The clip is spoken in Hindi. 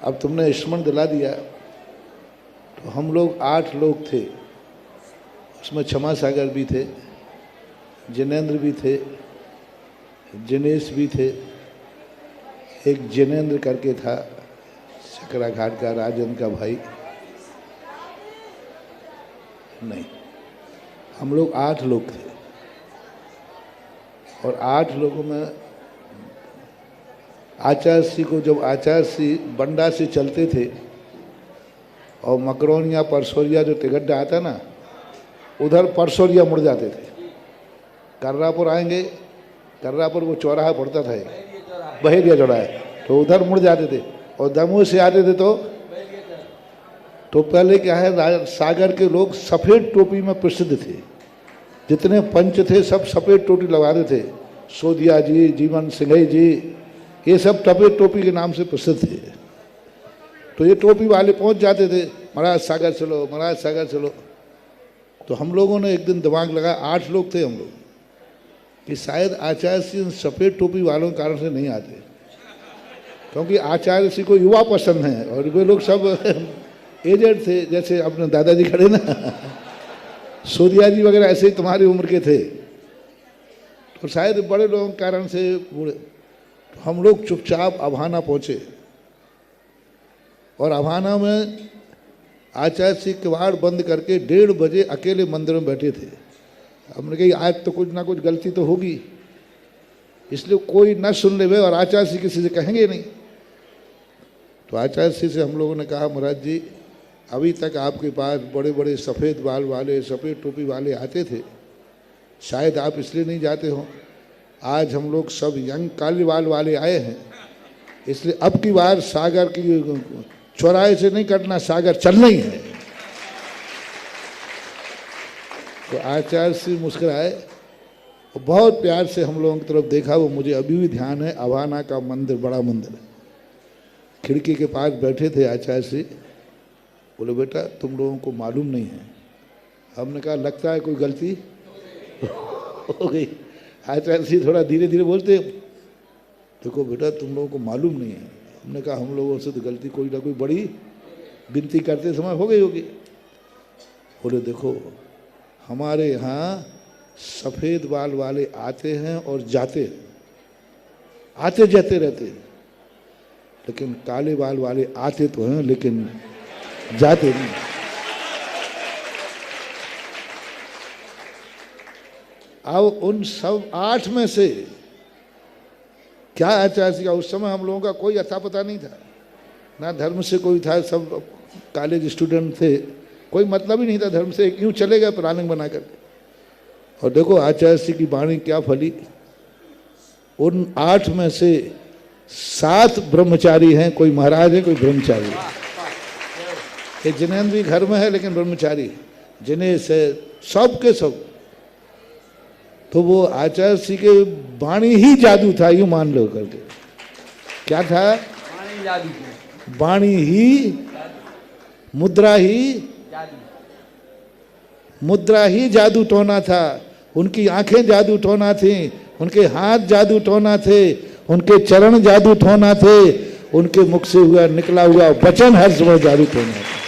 अब तुमने स्मरण दिला दिया। तो हम लोग 8 लोग थे, उसमें क्षमा सागर भी थे, जिनेंद्र भी थे, जिनेश भी थे, एक जिनेंद्र करके था सकरा घाट का, राजन का भाई। नहीं, हम लोग 8 लोग थे और 8 लोगों में आचार्य सिंह को, जब आचार्य सिंह बंडा से चलते थे और मकरौनिया परसोरिया जो तिगड्डा आता ना, उधर परसोरिया मुड़ जाते थे। कर्रापुर आएंगे, कर्रापुर वो चौराहा पड़ता था, बहेरिया चौराहा, तो उधर मुड़ जाते थे। और दमोह से आते थे तो पहले क्या है, सागर के लोग सफ़ेद टोपी में प्रसिद्ध थे। जितने पंच थे सब सफ़ेद टोपी लगाते थे। सोदिया जी, जीवन सिंघई जी, ये सब सफ़ेद टोपी के नाम से प्रसिद्ध थे। तो ये टोपी वाले पहुंच जाते थे, महाराज सागर चलो, महाराज सागर चलो। तो हम लोगों ने एक दिन दिमाग लगाया, 8 लोग थे हम लोग, कि शायद आचार्य सिंह सफ़ेद टोपी वालों के कारण से नहीं आते, क्योंकि आचार्य सिंह को युवा पसंद है और वे लोग सब एजेड थे, जैसे अपने दादाजी खड़े ना, सोदिया जी वगैरह ऐसे ही तुम्हारी उम्र के थे। तो शायद बड़े लोगों के कारण से तो हम लोग चुपचाप अभाना पहुँचे और अभाना में आचार्य सिंह किवाड़ बंद करके 1:30 बजे अकेले मंदिर में बैठे थे। हमने कही आज तो कुछ ना कुछ गलती तो होगी, इसलिए कोई न सुन ले और आचार्य सिंह किसी से कहेंगे नहीं। तो आचार्य सिंह से हम लोगों ने कहा, महाराज जी अभी तक आपके पास बड़े बड़े सफ़ेद बाल वाले, सफ़ेद टोपी वाले आते थे, शायद आप इसलिए नहीं जाते हो। आज हम लोग सब यंग काले बाल वाले आए हैं, इसलिए अब की बार सागर की चौराहे से नहीं कटना, सागर चलना ही है। तो आचार्य सिंह मुस्कुराए और बहुत प्यार से हम लोगों की तरफ देखा। वो मुझे अभी भी ध्यान है, अभाना का मंदिर, बड़ा मंदिर, खिड़की के पास बैठे थे आचार्य सिंह। बोले बेटा तुम लोगों को मालूम नहीं है। हमने कहा लगता है कोई गलती हो गई। आचार्य सिंह थोड़ा धीरे धीरे बोलते, देखो बेटा तुम लोगों को मालूम नहीं है। हमने कहा हम लोगों से तो गलती कोई ना कोई बड़ी गिनती करते समय हो गई होगी। बोले देखो हमारे यहाँ सफ़ेद बाल वाले आते हैं और जाते हैं, आते जाते रहते हैं, लेकिन काले बाल वाले आते तो हैं लेकिन जाते नहीं। अब उन सब 8 में से क्या आचार्य सिंह का, उस समय हम लोगों का कोई अता पता नहीं था, ना धर्म से कोई था, सब कॉलेज स्टूडेंट थे, कोई मतलब ही नहीं था धर्म से, यूँ चले गए प्लानिंग बना कर। और देखो आचार्य सिंह की वाणी क्या फली। उन 8 में से 7 ब्रह्मचारी हैं, कोई महाराज है कोई ब्रह्मचारी है। ये जिनेंद्र भी घर में है लेकिन ब्रह्मचारी, जिनेश है, सब के सब। तो वो आचार्य सिंह के वाणी ही जादू था, यूँ मान लो करके। क्या था? वाणी ही, मुद्रा ही जादू टोना था। उनकी आंखें जादू टोना थी, उनके हाथ जादू टोना थे, उनके चरण जादू टोना थे, उनके मुख से हुआ निकला हुआ वचन हर समय जादू टोना था।